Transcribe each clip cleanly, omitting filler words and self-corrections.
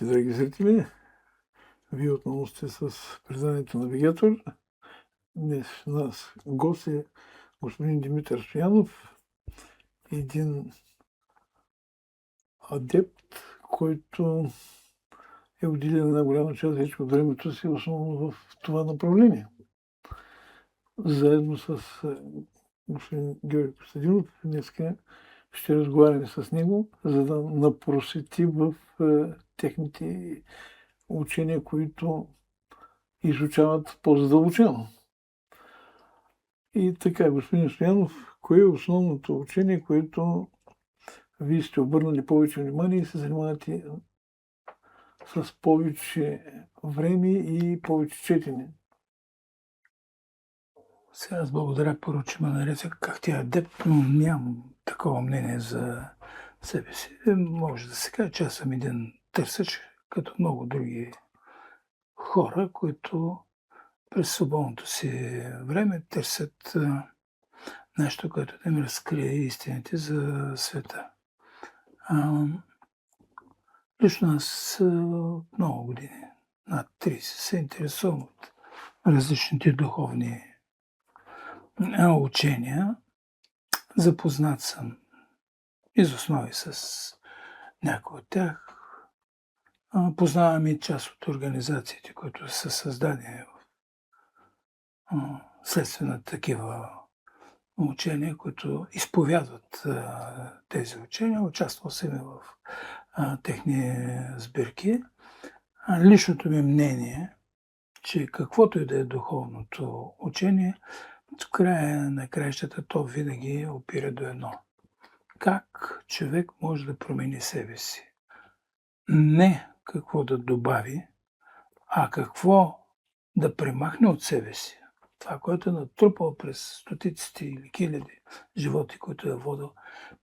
Здравейте, драги зрители! Вие отново сте с преданието Навигатор. Днес у нас гост е господин Димитър Стоянов, един адепт, който е отделил една голяма част от времето си основно в това направление. Заедно с господин Георги Костадинов днес ще разговаряме с него, за да напросвети в техните учения, които изучават по-задълбочено. И така, господин Стоянов, кое е основното учение, което вие сте обърнали повече внимание и се занимавате с повече време и повече четене? Сега аз благодаря първо, че ме нарече как ти е адепт, но нямам такова мнение за себе си. Може да се каже, че аз съм един търсач, като много други хора, които през свободното си време търсят нещо, което да им разкрие истините за света. Лично аз от много години, над 30, се интересувам от различните духовни учения. Запознат съм из основи с някои от тях. Познавам и част от организациите, които са създадени следствие на такива учения, които изповядват тези учения. Участвал съм и в техни сбирки. Личното ми мнение, че каквото и да е духовното учение, в края на краищата то винаги опира до едно. Как човек може да промени себе си? Не какво да добави, а какво да премахне от себе си. Това, което е натрупал през стотиците или хиляди животи, които е водил,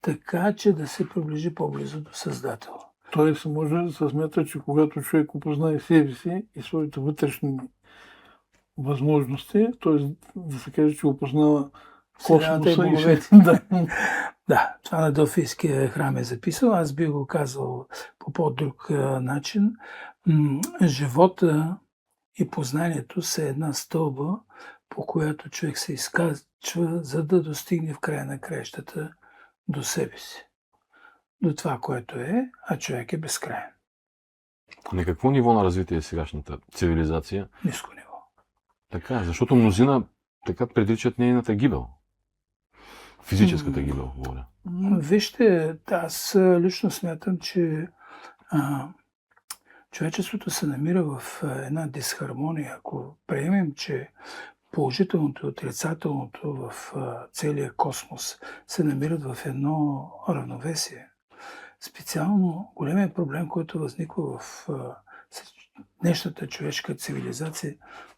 така че да се приближи по-близо до Създателя. Тоест може да се смята, че когато човек опознае себе си и своите вътрешни възможности, т.е. да се каже, че опознава космоса и света. Да, това на Делфийския храм е записал. Аз би го казал по по-друг начин. Живота и познанието са една стълба, по която човек се изкачва, за да достигне в края на краищата до себе си. До това, което е, а човек е безкрайен. На какво ниво на развитие е сегашната цивилизация? Ниско ниво. Така, защото мнозина така предричат нейната гибел. Физическата гибел, говоря. Вижте, аз лично смятам, че човечеството се намира в една дисхармония. Ако приемем, че положителното и отрицателното в целия космос се намират в едно равновесие. Специално големият проблем, който възниква в днешната човешка цивилизация,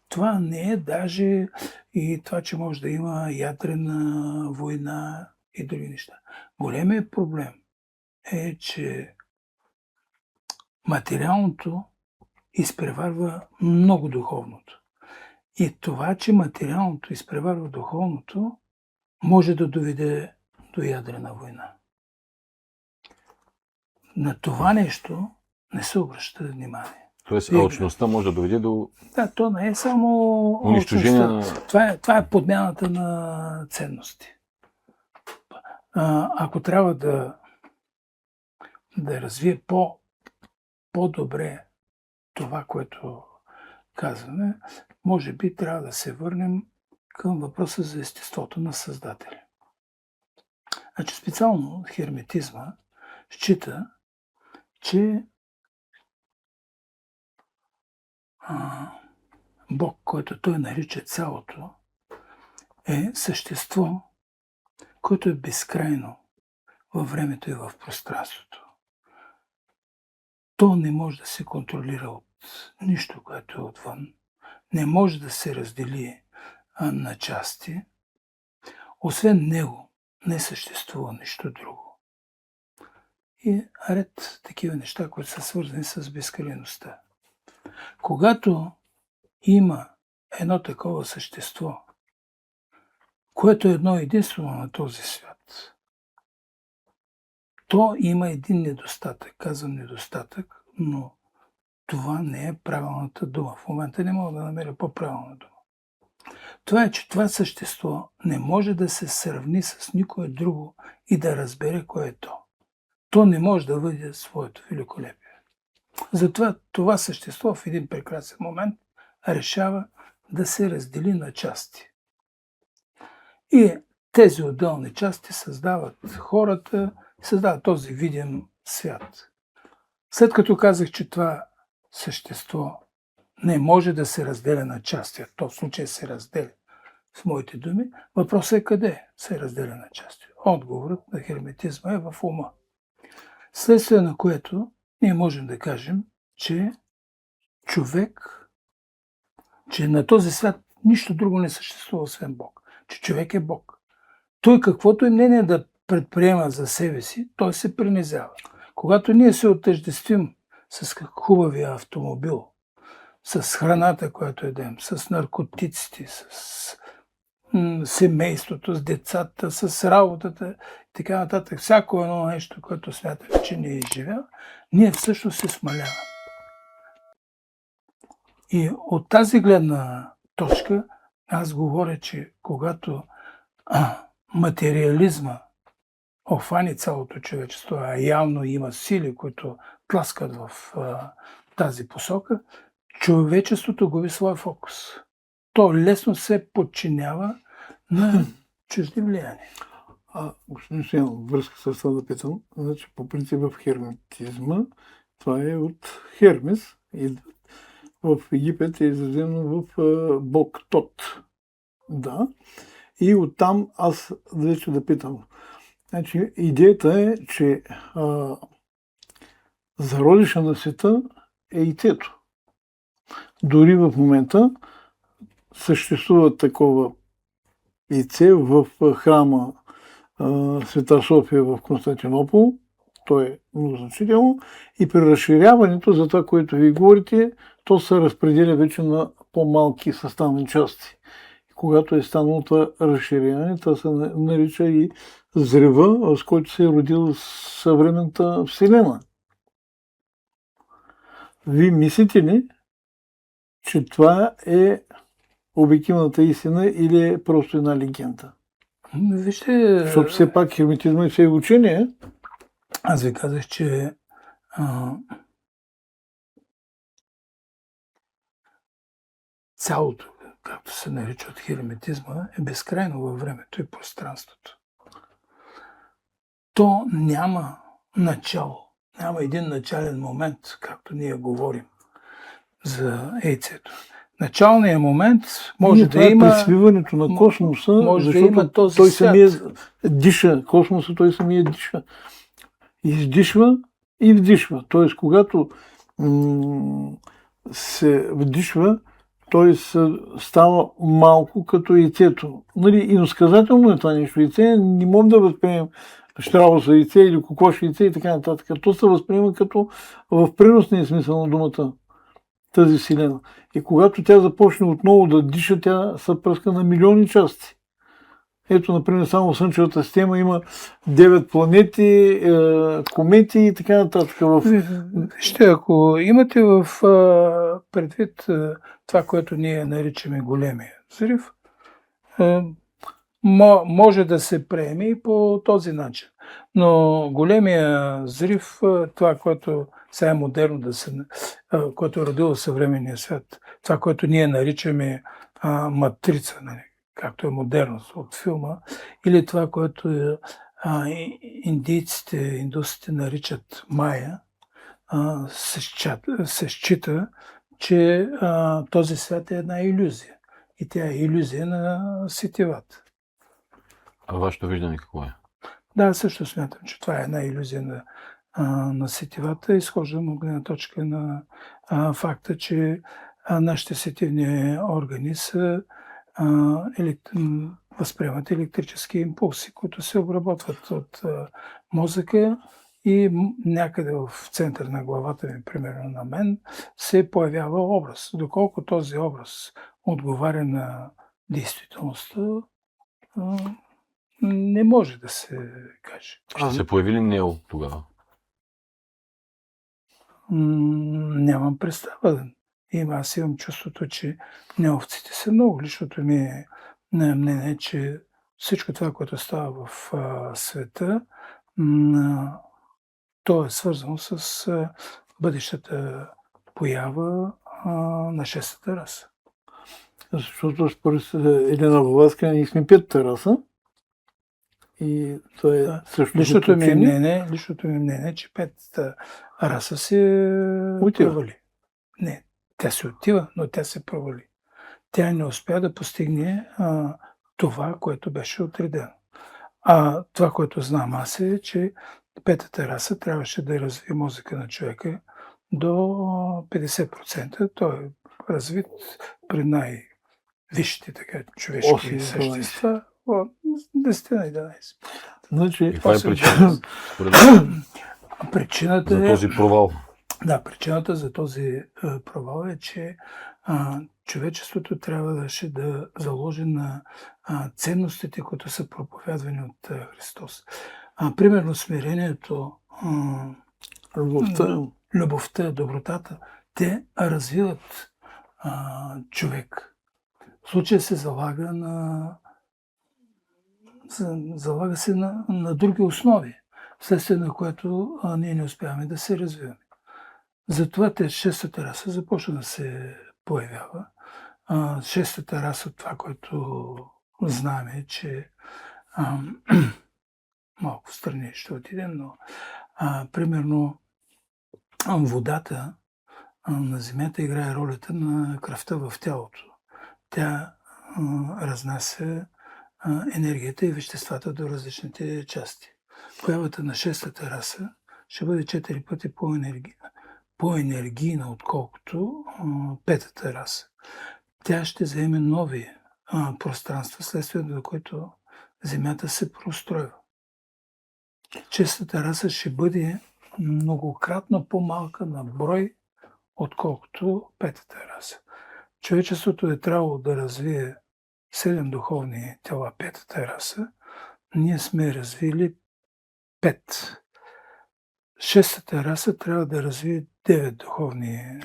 това не е даже и това, че може да има ядрена война и други неща. Големият проблем е, че материалното изпреварва много духовното. И това, че материалното изпреварва духовното, може да доведе до ядрена война. На това нещо не се обръща внимание. Тоест, алчността може да доведе до... Да, то не е само унищожение на... Това е подмяната на ценности. Ако трябва да развие по-добре това, което казваме, може би трябва да се върнем към въпроса за естеството на Създателя. Значи специално херметизма счита, че Бог, който той нарича цялото, е същество, което е безкрайно във времето и в пространството. То не може да се контролира от нищо, което е отвън. Не може да се раздели на части. Освен него не съществува нищо друго. И ред такива неща, които са свързани с безкрайността. Когато има едно такова същество, което е едно единствено на този свят, то има един недостатък. Казвам недостатък, но това не е правилната дума. В момента не мога да намеря по-правилна дума. Това е, че това същество не може да се сравни с никое друго и да разбере кое е то. То не може да види своето великолепие. Затова това същество в един прекрасен момент решава да се раздели на части. И тези отделни части създават хората, създават този видим свят. След като казах, че това същество не може да се разделя на части, то в случая се разделя с моите думи, въпросът е къде се разделя на части. Отговорът на херметизма е в ума. Следствие на което ние можем да кажем, че човек, че на този свят нищо друго не съществува освен Бог. Че човек е Бог. Той каквото и мнение да предприема за себе си, той се принизява. Когато ние се отъждествим с хубавия автомобил, с храната, която едем, с наркотиците, с семейството, с децата, с работата, така нататък, всяко едно нещо, което смятаме, че не изживява, ние всъщност се смаляваме. И от тази гледна точка аз говоря, че когато материализма обхване цялото човечество, а явно има сили, които тласкат в тази посока, човечеството губи своя фокус. То лесно се подчинява на чужди влияния. Господин Стоянов, връзка с това да питам, значи по принцип в херметизма, това е от Хермес, и в Египет е изразено в бог Тот. Да. И оттам аз вече да питам. Значи, идеята е, че зародиша на света е яйцето. Дори в момента съществува такова яйце в храма Света София в Константинопол. То е много значително. И при разширяването, за това, което ви говорите, то се разпределя вече на по-малки съставни части. И когато е станало това разширяване, това се нарича и взрива, с който се е родила съвременната Вселена. Вие мислите ли, че това е обективната истина или е просто една легенда? Вижте, Защото все пак херметизма е все учение. аз ви казах, че цялото, както се нарича от херметизма, е безкрайно във времето и пространството. То няма начало, няма един начален момент, както ние говорим за яйцето. Началният момент може да има... При свиването на космоса, може да има този той свят. самия диша, космоса той самия диша. Издишва и вдишва. Тоест, когато се вдишва, той става малко като яйцето. Нали, иносказателно е това нещо. Яйце не можем да възприемем щраусово яйце или кокоши яйце и така нататък. То се възприема като в преносния смисъл на думата тази вселена. И когато тя започне отново да диша, тя се пръска на милиони части. Ето, например, само в Слънчевата система има 9 планети, комети и така нататък. Вижте, ако имате в предвид това, което ние наричаме големия взрив, може да се приеме и по този начин. Но големия взрив, това, което сега е модерно което е родило съвременния свят, това, което ние наричаме матрица, нали, както е модерност от филма, или това, което индусите наричат майя, се счита, че този свят е една илюзия. И тя е илюзия на сетивата. А вашето виждане какво е? Да, също смятам, че това е една илюзия на сетивата. Изхождам от гледна точка на факта, че нашите сетивни органи възприемат електрически импулси, които се обработват от мозъка и някъде в център на главата ми, примерно на мен, се появява образ. Доколко този образ отговаря на действителността, не може да се каже. Ще се появи ли Нео тогава? нямам представа. Аз имам чувството, че неовците са много. Личното ми е мнение, че всичко това, което става в света, то е свързано с бъдещата поява на шестата раса. Защото според Елена Блаватска ние сме петата раса. И то е също Личното ми мнение, че петата раса се провали. Не, тя се отива, но тя се провали. Тя не успя да постигне това, което беше отредено. Това, което знам аз е, че петата раса трябваше да развие мозъка на човека до 50%. Той е развит при най-висшите човешки същества. 10-11. Значи, това е причината. Причината за този провал. Да, причината за този провал е, че човечеството трябваше да заложи на ценностите, които са проповядвани от Христос. Примерно смирението, любовта, добротата, те развиват човек. В случая се залага се на други основи, вследствие на което ние не успяваме да се развиваме. Затова шестата раса започна да се появява. Шестата раса, това, което знаем, е, че малко в страни ще отидем, но примерно водата на Земята играе ролята на кръвта в тялото. Тя разнася енергията и веществата до различните части. Появата на шестата раса ще бъде 4 пъти по-енергийна, отколкото петата раса. Тя ще заеме нови пространства, следствие до които Земята се простроива. Шестата раса ще бъде многократно по-малка на брой, отколкото петата раса. Човечеството е трябвало да развие 7 духовни тела, петата раса. Ние сме развили 5. Шестата раса трябва да развие 9 духовни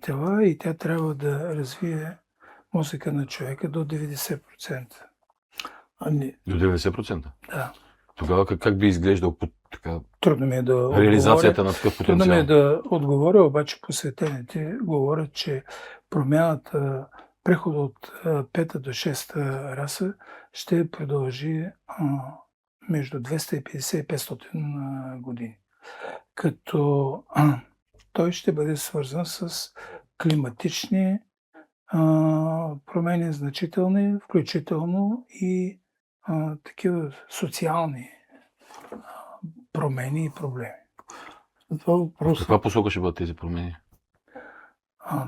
тела и тя трябва да развие мозъка на човека до 90%. До 90%? Да. Тогава как би изглеждал Трудно ми е да реализацията на такъв потенциал? Трудно ми е да отговоря, обаче посветените говорят, че промяната, прехода от 5 до 6 раса ще продължи между 250 и 500 години. Като той ще бъде свързан с климатични промени значителни, включително и такива социални промени и проблеми. Каква посока ще бъдат тези промени?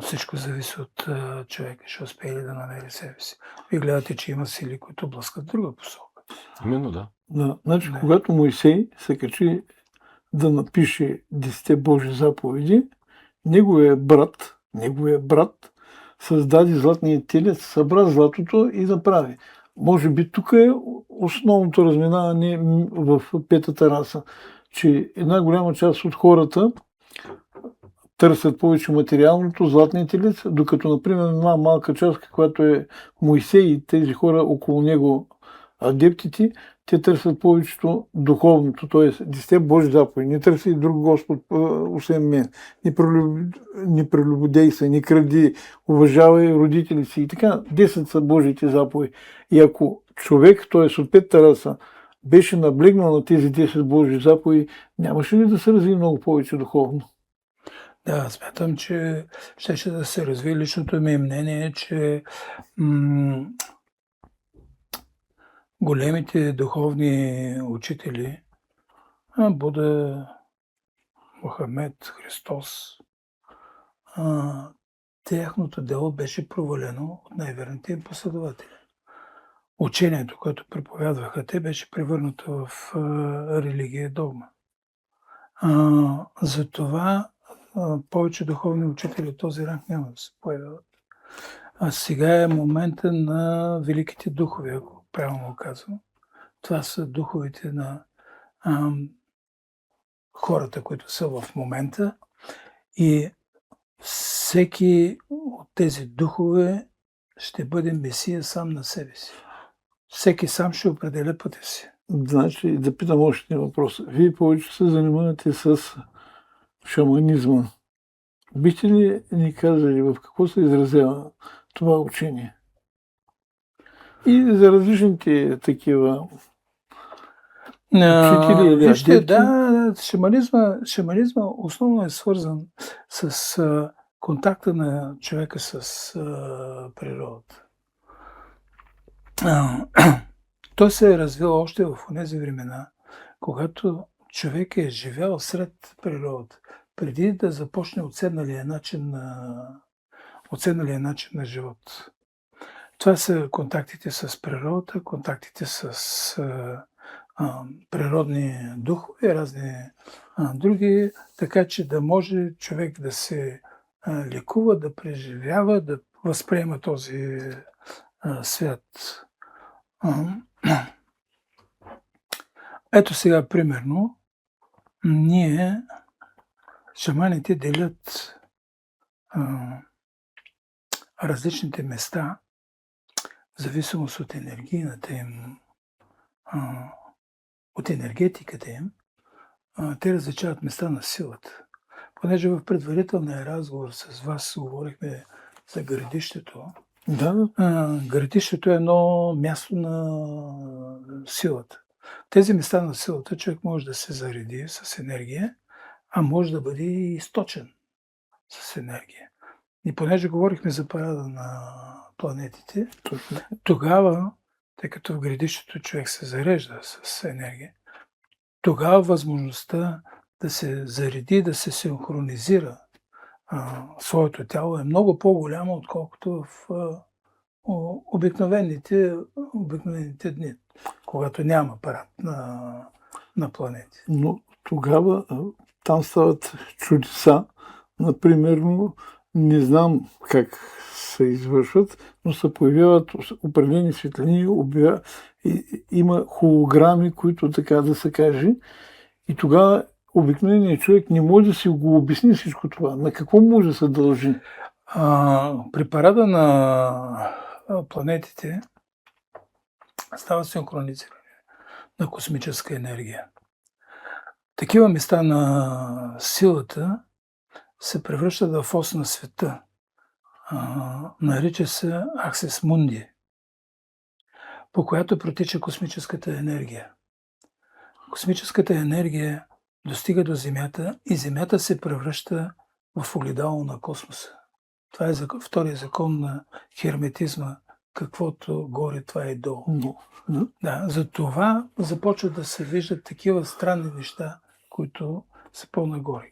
Всичко зависи от човека, ще успее ли да намери себе си. Вие гледате, че има сили, които блъскат друга посока. Именно, да. Значи, когато Моисей се качи да напише 10 Божи заповеди, неговият брат създаде златния телец, събра златото и направи. Може би тук е основното разминаване в петата раса, че една голяма част от хората търсят повече материалното, златния телец, докато, например, една малка част, която е Моисей и тези хора около него, адептите, те търсят повечето духовното, т.е. 10 Божи заповеди. Не търси и друг Господ, освен мен. Не прелюбодействай, не кради, уважавай родители си и така. 10 са Божите заповеди. И ако човек, т.е. от петата раса, беше наблегнал на тези 10 Божи заповеди, нямаше ли да се разви много повече духовно? Да, смятам, че ще да се разви. Личното ми мнение е, че големите духовни учители, Буда, Мохамед, Христос, тяхното дело беше провалено от най-верните им последователи. Учението, което преповядваха те, беше превърнато в религия и догма. Затова повече духовни учители от този ранг няма да се появяват. Сега е момента на великите духове, ако правилно го казвам. Това са духовете на хората, които са в момента. И всеки от тези духове ще бъде месия сам на себе си. Всеки сам ще определя пътя си. Значи, да питам още един въпрос. Вие повече се занимавате с шаманизма. Бихте ли ни казали в какво се изразява това учение? И за различните такива учители или Вижте, адепти? да, шаманизма основно е свързан с контакта на човека с природата. Той се е развил още в тези времена, когато човек е живял сред природата, преди да започне отседналия начин на живот. Това са контактите с природата, контактите с природни духове, разни други, така че да може човек да се лекува, да преживява, да възприема този свят. Ето сега, примерно, ние, шаманите, делят различните места, в зависимост от енергийната им, от енергетиката им, те различават места на силата. Понеже в предварителния разговор с вас говорихме за градището. Да. Градището е едно място на силата. Тези места на силата човек може да се зареди с енергия, а може да бъде и източен с енергия. И понеже говорихме за парада на планетите, тогава, тъй като в градището човек се зарежда с енергия, тогава възможността да се зареди, да се синхронизира своето тяло е много по-голяма, отколкото в обикновените дни, когато няма парад на планети. Но тогава там стават чудеса. Например, не знам как се извършват, но се появяват определени светлини, има холограми, които, така да се каже, и тогава обикновеният човек не може да си го обясни всичко това. На какво може да се дължи? При парада на планетите става синхронизиране на космическа енергия. Такива места на силата се превръщат в ос на света. Нарича се Аксис Мунди, по която протича космическата енергия. Космическата енергия достига до Земята и Земята се превръща в огледало на космоса. Това е втория закон на херметизма. Каквото горе, това е долу. Да, за това започват да се виждат такива странни неща, които са по-нагоре.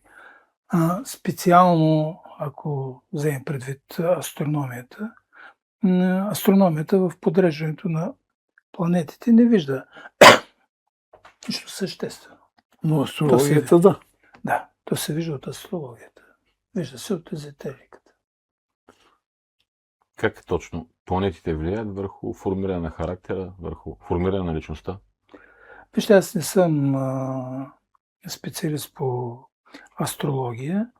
Специално, ако вземем предвид астрономията в подреждането на планетите не вижда нищо съществено. Но астрологията, да. Да, то се вижда от астрологията. Вижда се от езотериката. Как точно планетите влияят върху формиране на характера, върху формиране на личността? Вижте, аз не съм специалист по астрология,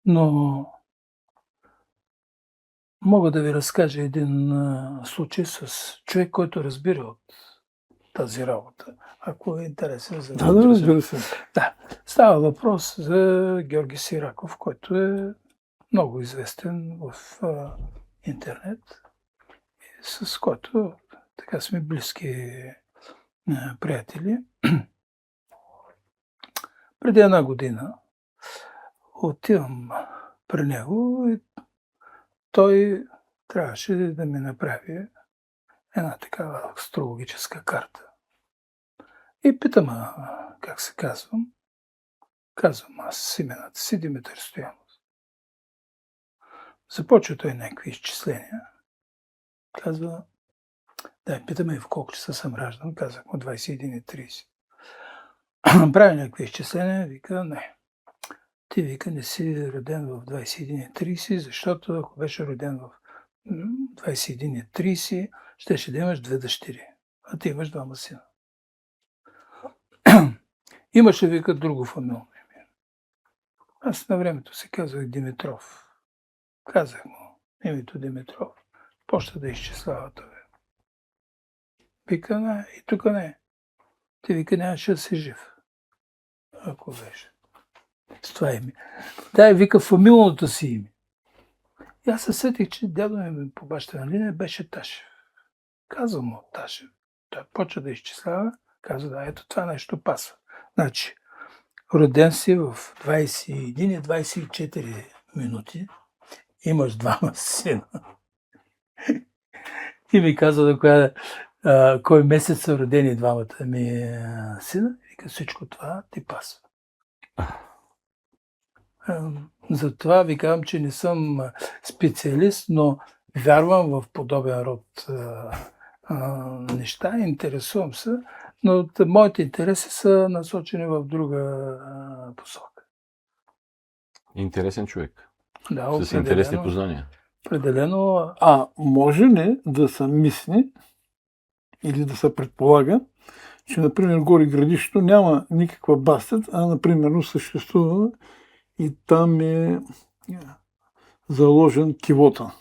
но мога да ви разкажа един случай с човек, който разбира от тази работа, ако е интересен за да, разбира се. Да, става въпрос за Георги Сираков, който е много известен в интернет, с който така сме близки приятели. Преди една година отивам при него и той трябваше да ми направи една такава астрологическа карта. И питам, как се казвам? Казвам аз имената си, Димитър Стоянов. Започва той някакви изчисления. Казва, да, питаме в колко часа съм раждан. Казах му 21:30. Прави някакви изчисления, вика, не. Ти, вика, не си роден в 21:30, защото ако беше роден в 21:30, щеше да имаш 2 дъщери, а ти имаш 2 сина. Имаше, вика, друго фамилно име. Аз на времето си казах Димитров. Казах му името Димитров. Почта да изчислява това. Вика, не, и тук не. Ти вика, нямаше да си жив. Ако беше. С това име. Дай, вика, фамилното си име. И аз се сетих, че дядо ми по бащина линия беше Ташев. Казва му Ташев. Той почва да изчислява. Казва, да, ето това нещо пасва. Значи, роден си в 21 и 24 минути. Имаш двама сина. И ми казва да коя, кой месец са родени двамата ми сина. И вика, всичко това ти пасва. Затова ви казвам, че не съм специалист, но вярвам в подобен род неща, интересувам се, но моите интереси са насочени в друга посока. Интересен човек. Да, С интересни познания. Определено. Може ли да се мисли или да се предполага, че, например, горе градището няма никаква бастет, а, например, съществува и там е заложен кивота.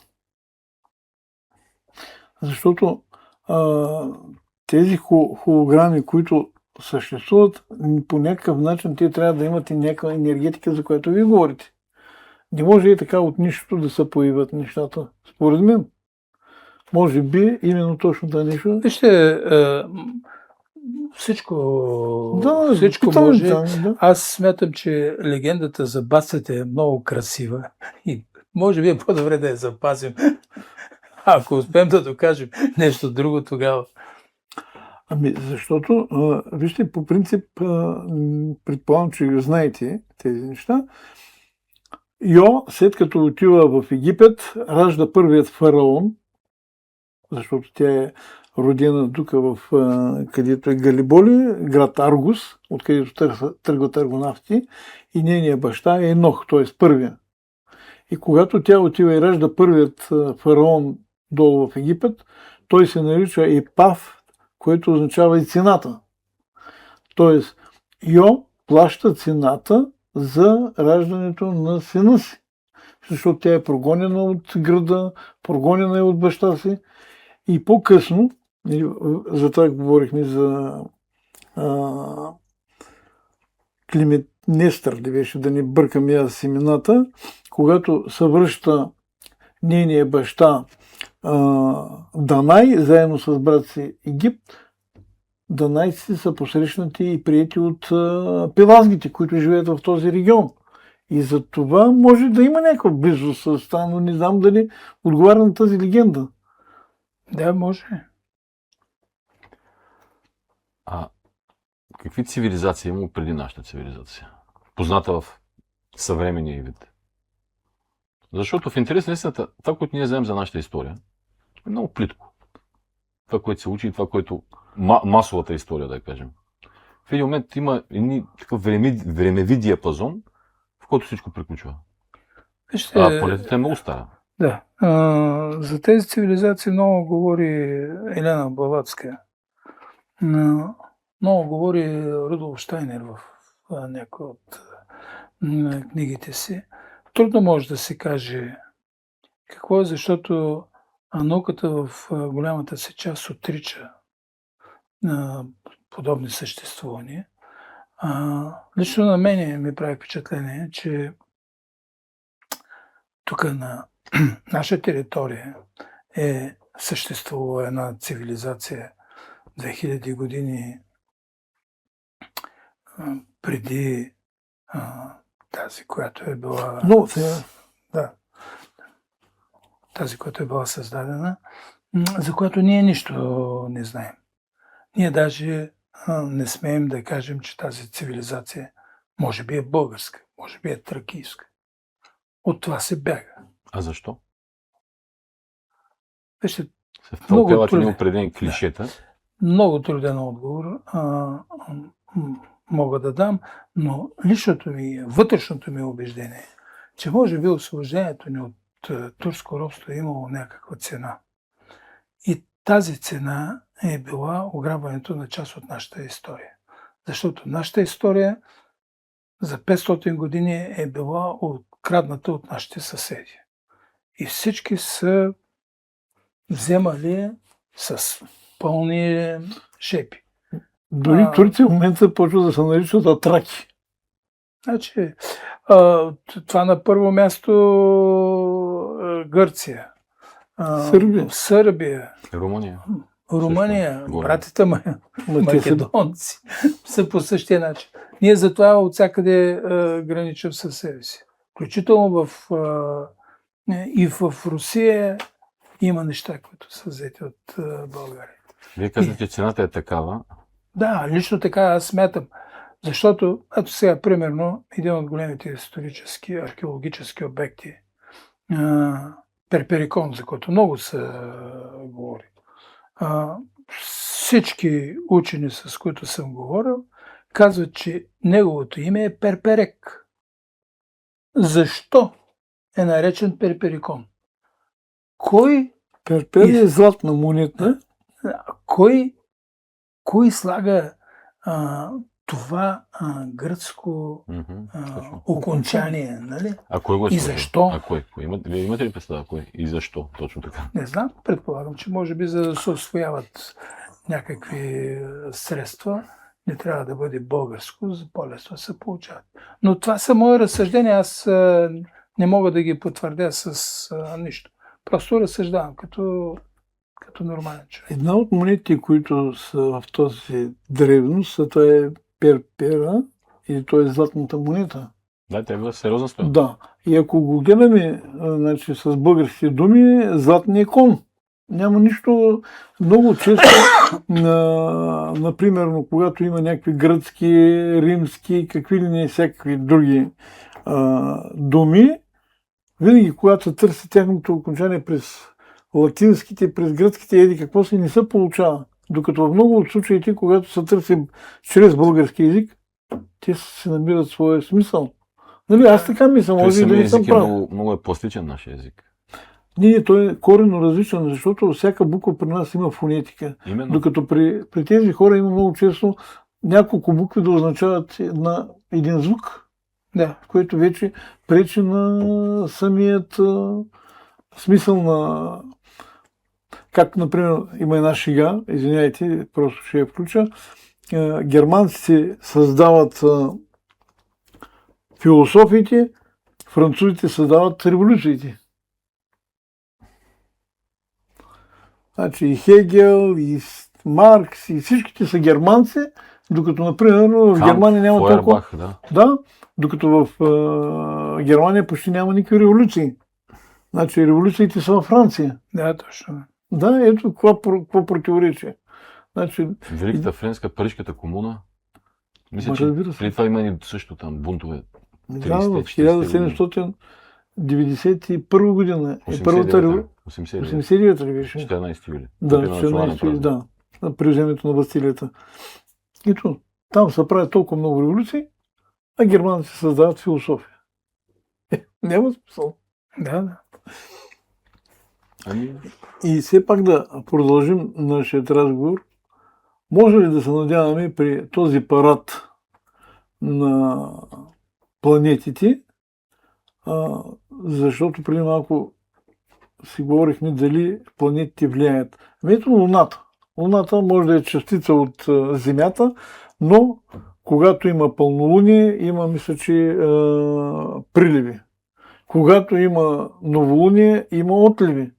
Защото тези холограми, които съществуват, по някакъв начин те трябва да имат и някаква енергетика, за която ви говорите. Не може и така от нищото да се появят нещата. Според мен, може би именно точно това нещо. Вижте, всичко може. Да. Аз смятам, че легендата за бацата е много красива и може би е по-добре да я запазим. Ако успеем да докажем нещо друго, тогава. Защото, вижте, по принцип, предполагам, че знаете тези неща. Йо, след като отива в Египет, ражда първият фараон, защото тя е родена тук където е Галиболи, град Аргус, откъдето тръгват аргонавти, и нейният баща е Енох, т.е. първия. И когато тя отива и ражда първият фараон долу в Египет, той се нарича Епав, което означава и цената. Тоест, Йо плаща цената за раждането на сина си. Защото тя е прогонена от града, прогонена е от баща си. И по-късно, за това говорихме за Климет-Нестър, да не бъркам аз имената, когато се връща нейния баща Данай, заедно с брат си Египт, данайците са посрещнати и приети от пелазгите, които живеят в този регион. И за това може да има някаква близост с това, но не знам дали отговаря на тази легенда. Да, може. Какви цивилизации има преди нашата цивилизация? Позната в съвременния вид. Защото в интерес на истината, това, което ние знаем за нашата история, е много плитко. Това, което се учи и това, което масовата история, да кажем. В един момент има такъв времеви диапазон, в който всичко приключва. Планетата е много стара. Да. За тези цивилизации много говори Елена Блаватска. Много говори Рудолф Штайнер в някои от книгите си. Трудно може да се каже какво е, защото науката в голямата си част отрича подобни съществувания. Лично на мен ми прави впечатление, че тук на наша територия е съществувала една цивилизация 2000 години преди тази, която е била... тази, която е била създадена, за която ние нищо не знаем. Ние даже не смеем да кажем, че тази цивилизация може би е българска, може би е тракийска. От това се бяга. А защо? Вижте, се втълпяват едни определени клишета. Да. Много труден отговор мога да дам, но личното ми, вътрешното ми убеждение е, че може би освобождението ни от турско робство е имало някаква цена. И тази цена е била ограбването на част от нашата история. Защото нашата история за 500 години е била открадната от нашите съседи. И всички са вземали с пълни шепи. Дори турци в момента почват да се наричат атраки. Значи, това на първо място Гърция, Сърбия, Румъния, Също, братята македонци са по същия начин. Ние затова от всякъде граничим със себе си. Включително и в Русия има неща, които са взети от България. Вие казвате, че цената е такава. Да, лично така аз смятам. Защото, ето сега, примерно, един от големите исторически, археологически обекти, Перперикон, за който много се говори. Всички учени, с които съм говорил, казват, че неговото име е Перперек. Защо е наречен Перперикон? Перпер е златна монета. Кой слага това гръцко окончание, нали? А кой го е И защо? Вие имате ли представа кой? И защо? Точно така. Не знам, предполагам, че може би за да се усвояват някакви средства, не трябва да бъде българско, за по-лесно се получават. Но това са мои разсъждения, аз не мога да ги потвърдя с нищо. Просто разсъждавам като нормален човек. Една от монетите, които са в този древност, това е перпера, или то е златната монета. Да, тя е сериозна стоя. Да. И ако го гледаме значи, с български думи, златния кон. Няма нищо много често, например, когато има някакви гръцки, римски, какви ли не всякакви други думи, винаги когато се търси тяхното окончание през латинските, през гръцките, еди какво се не се получава. Докато в много от случаите, когато се търси чрез български език, те се намират своя смисъл. Нали, аз така мисля, може и да не съм прав. Много е пластичен нашия език. Не, той е коренно различен, защото всяка буква при нас има фонетика. Именно. Докато при тези хора има много често няколко букви да означават един звук, Да. което вече пречи на самият смисъл на... Както, например, има една шега, извиняйте, просто ще я включа. Германците създават философиите, французите създават революциите. Значи и Хегел, и Маркс, и всичките са германци, докато, например, в Германия няма толкова... Да, докато в Германия почти няма никакви революции. Значи революциите са във Франция. Да, точно. Да, ето какво противоречие. Значи... Великата френска, Парижката комуна. Мисля, че преди това има и също там бунтове. Да, в 1791 година е първата революция. 89-та ли беше? 14 юли. Да, 14 юли, да. При вземането на Бастилията. Ето, там се правят толкова много революции, а германците създават философия. Няма смисъл. Да. И все пак да продължим нашият разговор. Може ли да се надяваме при този парад на планетите, защото преди малко си говорихме дали планетите влияят. Ето Луната. Луната може да е частица от Земята, но когато има пълнолуние, има, мисля, че приливи. Когато има новолуние, има отливи.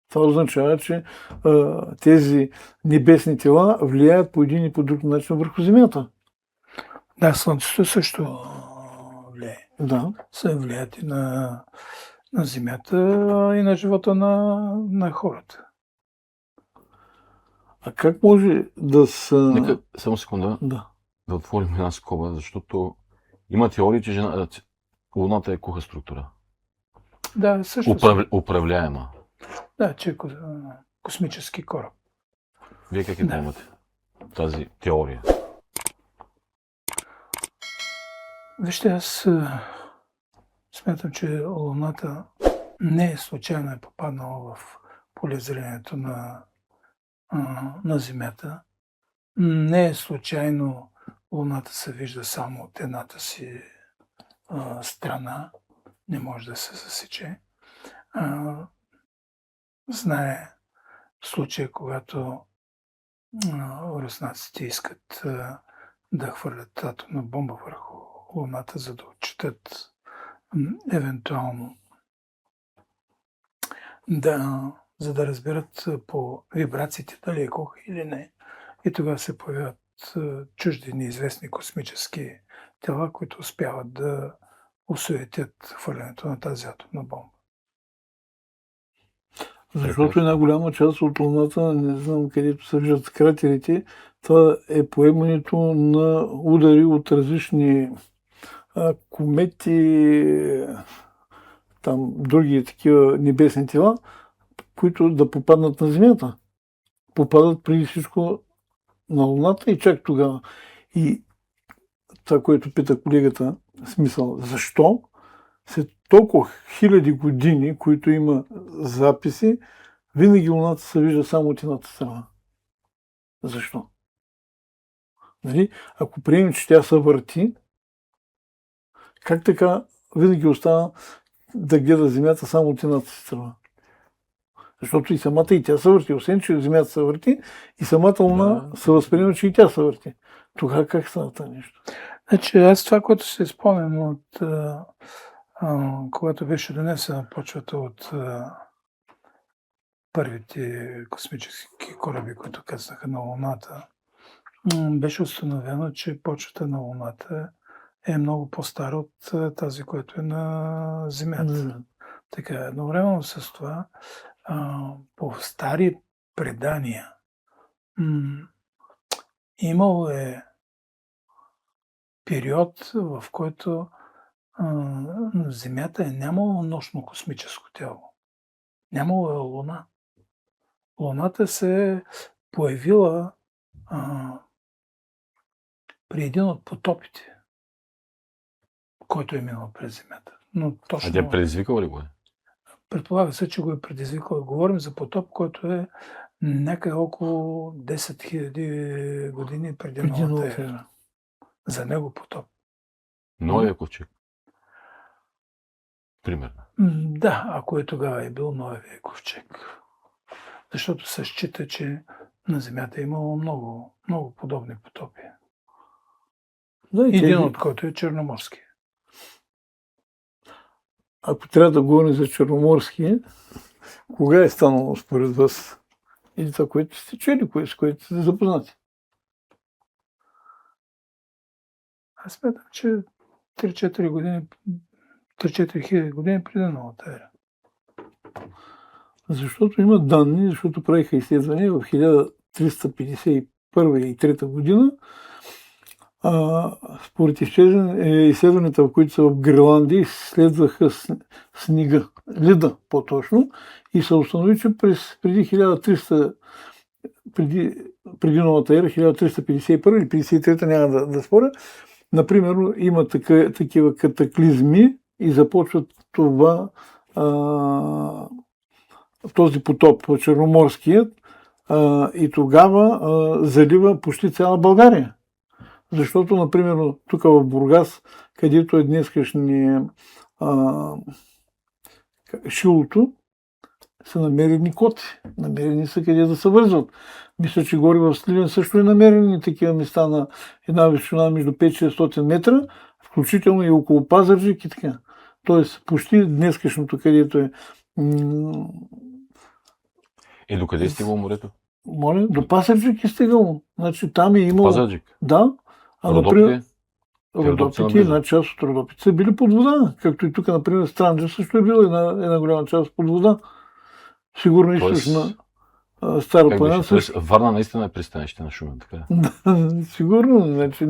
Това означава, че тези небесни тела влияят по един и по друг начин върху Земята. Да, Слънцето също влияе. Да. Се влияят и на Земята и на живота на хората. А как може да са... Нека само секунда да отворим една скоба, защото има теории, че Луната е куха структура. Да, също. Управляема. Да, че космически кораб. Вие как имате тази теория? Вижте, аз смятам, че Луната не е случайно е попаднала в полезрението на Земята. Не е случайно Луната се вижда само от едната си страна, не може да се засече. Знае случая, когато руснаците искат да хвърлят атомна бомба върху Луната, за да отчитат евентуално за да разберат по вибрациите дали е кух или не. И тогава се появяват чужди, неизвестни космически тела, които успяват да осуетят хвърлянето на тази атомна бомба. Защото една голяма част от Луната, не знам където се виждат кратерите, това е поемането на удари от различни комети, там други такива небесни тела, които да попаднат на Земята. Попадат преди всичко на Луната и чак тогава. И това, което пита колегата, смисъл, защо след толкова хиляди години, които има записи, винаги Луната се вижда само от едната страна? Защо? Нали? Ако приемем, че тя се върти, как така винаги остава да гледа Земята само от едната страна? Защото и самата и тя се върти. Освен, че Земята се върти, и самата Луна се възприема, че и тя се върти. Тогава как става това нещо? Значи, аз това, което се спомням от когато беше донесена почвата от първите космически кораби, които кацнаха на Луната, беше установено, че почвата на Луната е много по-стара от тази, която е на Земята. Така, едновременно с това, по стари предания, имало е период, в който Земята е нямало нощно космическо тяло. Нямало е Луна. Луната се е появила при един от потопите, който е минал през Земята. Но точно... А тя предизвикала ли го е? Предполага се, че го е предизвикал. Говорим за потоп, който е някъде около 10 000 години преди новата ера. За него потоп. Новия ковчег. Примерно. Да, ако е тогава е бил Ноевия ковчег. Защото се счита, че на Земята е имало много, много подобни потопи. Да, един от който е Черноморски. Ако трябва да говорим за Черноморски, кога е станало според вас? Или това, което сте чули, с което сте запознати? Аз смятам, че 3-4 хиляди години преди новата ера. Защото има данни, защото правиха изследвания в 1351 и 1353 година. Според изследванията, в които са в Гренландия, изследваха снега, леда по-точно, и се установи, че преди 1300, преди новата ера, 1351 или 1353, няма да споря, например, има такива катаклизми и започват този потоп, Черноморският, и тогава залива почти цяла България. Защото, например, тук в Бургас, където е днескашния Шилото, са намерени коти. Намерени са къде да се вързват. Мисля, че горе в Сливен също е намерени такива места на една височина между 5-600 метра, включително и около Пазарджик и така. Тоест, почти днескашното, където е... Докъде е стигало морето? Моля, до Пазарджик е стигало. Значи там е имало... Пазарджик? Да. Родопите? Родопите, една част от Родопите са били под вода. Както и тук, например, Странджа също е била една голяма част под вода. Сигурно източна Стара планина. Варна наистина е пристанище на Шумен, така? Да, сигурно. Значи,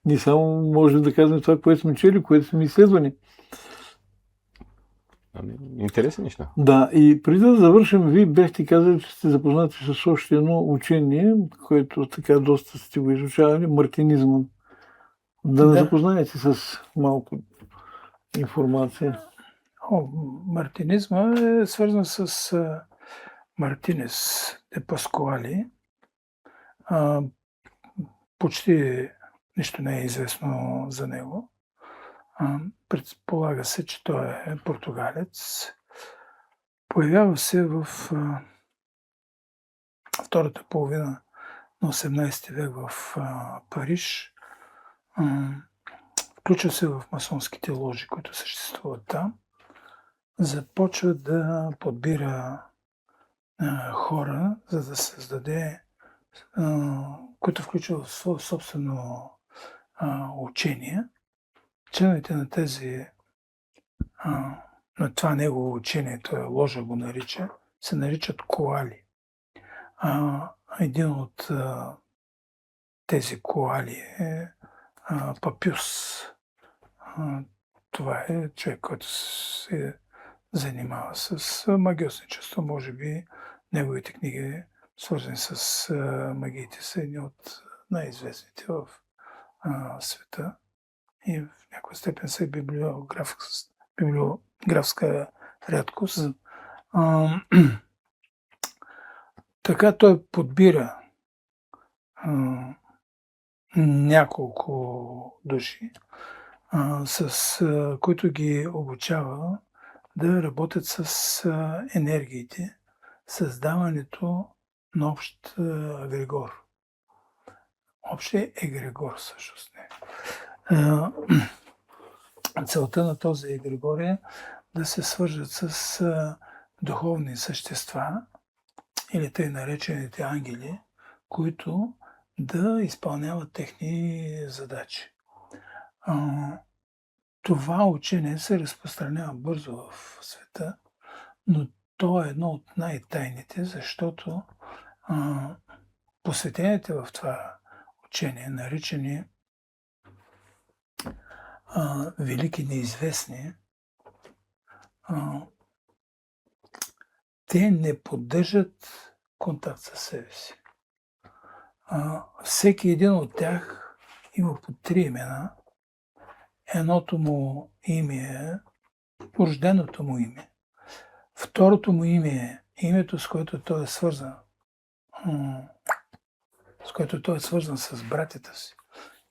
ние само можем да кажем това, което сме чели, което сме изследвани. Интересни неща. Да, и преди да завършим, вие бяхте казали, че сте запознати с още едно учение, което така доста сте го изучавали, мартинизма. Да не запознаете с малко информация. Мартинизма е свързан с Мартинес де Паскуали. Почти нищо не е известно за него. Предполага се, че той е португалец. Появява се в втората половина на 18 век в Париж. Включва се в масонските ложи, които съществуват там. Започва да подбира хора, за да създаде, които включва в свое собствено учение. Членовете на на това негово учение, той ложа го нарича, се наричат коали. Един от тези коали е Папюс. Това е човек, който се занимава с магиосничество. Може би неговите книги, свързани с магиите, са едни от най-известните в света и в някаква степен са библиографска рядкост. Така той подбира няколко души, с които ги обучава да работят с енергиите, създаването на общ егрегор. Общия егрегор всъщност не. Целта на този егрегор е да се свържат с духовни същества или тъй наречените ангели, които да изпълняват техни задачи. Това учение се разпространява бързо в света, но то е едно от най-тайните, защото посветените в това учение, наричани велики неизвестни, те не поддържат контакт със себе си. Всеки един от тях има по 3 имена. Едното му име е рожденото му име. Второто му име е името, с което той е свързан. С братята си.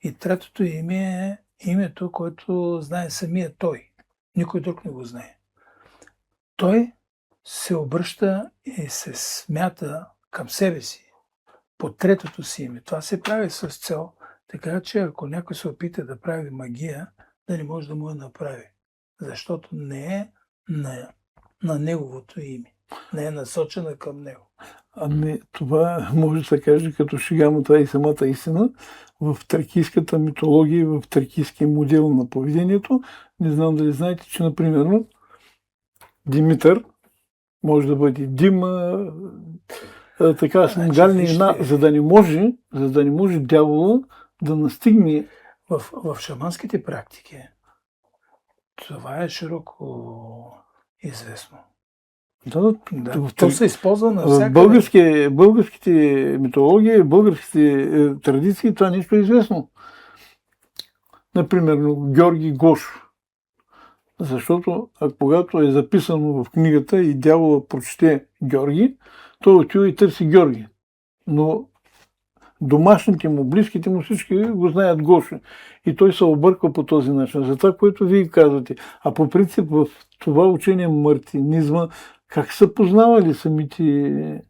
И третото име е името, което знае самия той. Никой друг не го знае. Той се обръща и се смята към себе си по третото си име. Това се прави с цел, така че ако някой се опита да прави магия, да не може да му я направи. Защото не е на неговото име. Не е насочена към него. Ами това може да се каже като шега, но това е и самата истина. В тракийската митология, в тракийския модел на поведението, не знам дали знаете, че, например, Димитър може да бъде Дима, така с модални имена, за да не може дявола да настигне. В шаманските практики това е широко известно. То се използва навсякъде. В българските митологии, българските традиции това нещо е известно. Например, Георги Гошо. Защото когато е записано в книгата и дявола прочете Георги, той отива и търси Георги. Но домашните му, близките му всички го знаят Гошо. И той се обърква по този начин. За това, което вие казвате. А по принцип в това учение мартинизма, как са познавали самите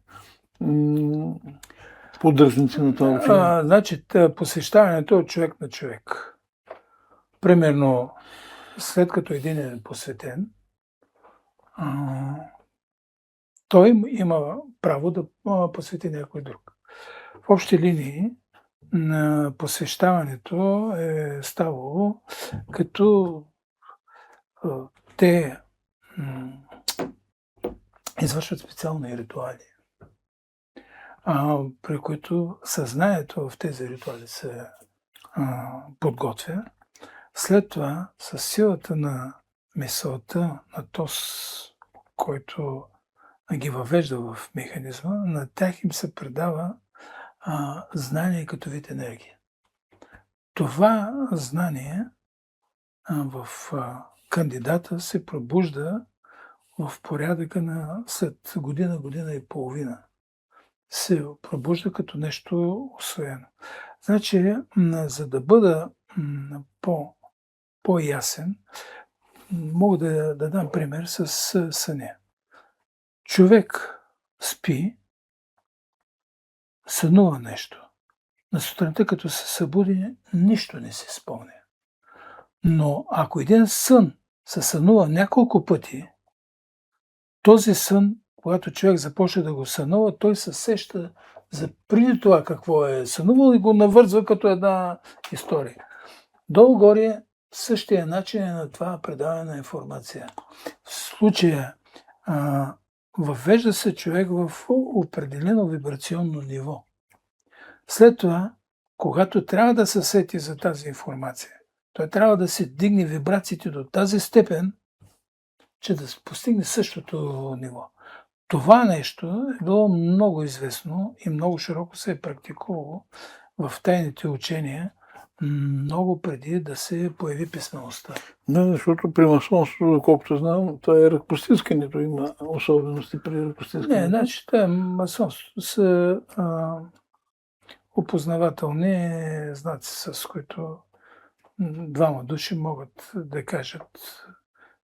поддръжници на това учение? Значи, посвещаването е от човек на човек. Примерно, след като един е посветен, той има право да посвети някой друг. В общи линии, посвещаването е ставало, като те извършват специални ритуали, при които съзнанието в тези ритуали се подготвя. След това, с силата на мисълта на този, който ги въвежда в механизма, на тях им се предава знание като вид енергия. Това знание в кандидата се пробужда в порядъка на след година и половина. Се пробужда като нещо усвоено. Значи, за да бъда по-ясен, мога да дам пример с съня. Човек спи, сънува нещо. На сутринта, като се събуди, нищо не се спомня. Но ако един сън се сънува няколко пъти, този сън, когато човек започне да го сънува, той се сеща за преди това какво е сънувал и го навързва като една история. Долу-горе същия начин е на това предаване на информация. В случая въвежда се човек в определено вибрационно ниво. След това, когато трябва да се сети за тази информация, той трябва да се дигне вибрациите до тази степен, че да постигне същото ниво. Това нещо е било много известно и много широко се е практикувало в тайните учения, много преди да се появи писмеността. Да, защото при масонството, доколкото знам, това е ръкопостискането, има особености при ръкопостискането. Не, значи масонството са опознавателни знаци, с които двама души могат да кажат,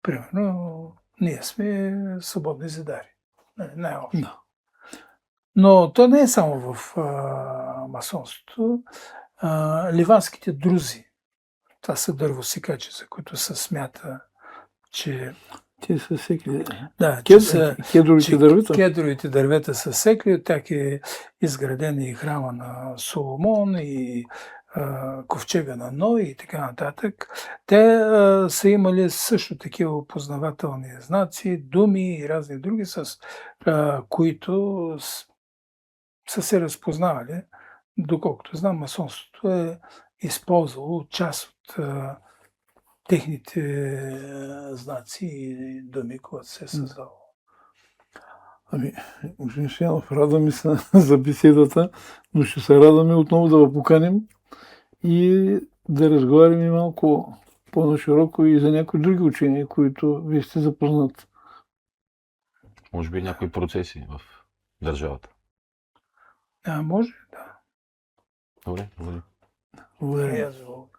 примерно, ние сме свободни зидари. Най-общо. Да. Но то не е само в масонството. Ливанските друзи, това са дървосекачи, за които се смята, че Те са секли. да, Кедровите дървета. Кедровите дървета са секли, от тях е изграден и храма на Соломон, и ковчега на Ной и така нататък. Те са имали също такива опознавателни знаци, думи и разни други, с които са се разпознавали. Доколкото знам, масонството е използвало част от техните знаци и думи, когато се е създало. Ами, господин Стоянов, радваме се за беседата, но ще се радваме отново да ви поканим и да разговаряме малко по-нашироко и за някои други учения, които вие сте запознат. Може би някои процеси в държавата. Може, да. Добре, добре. Благодаря. И аз ви благодаря.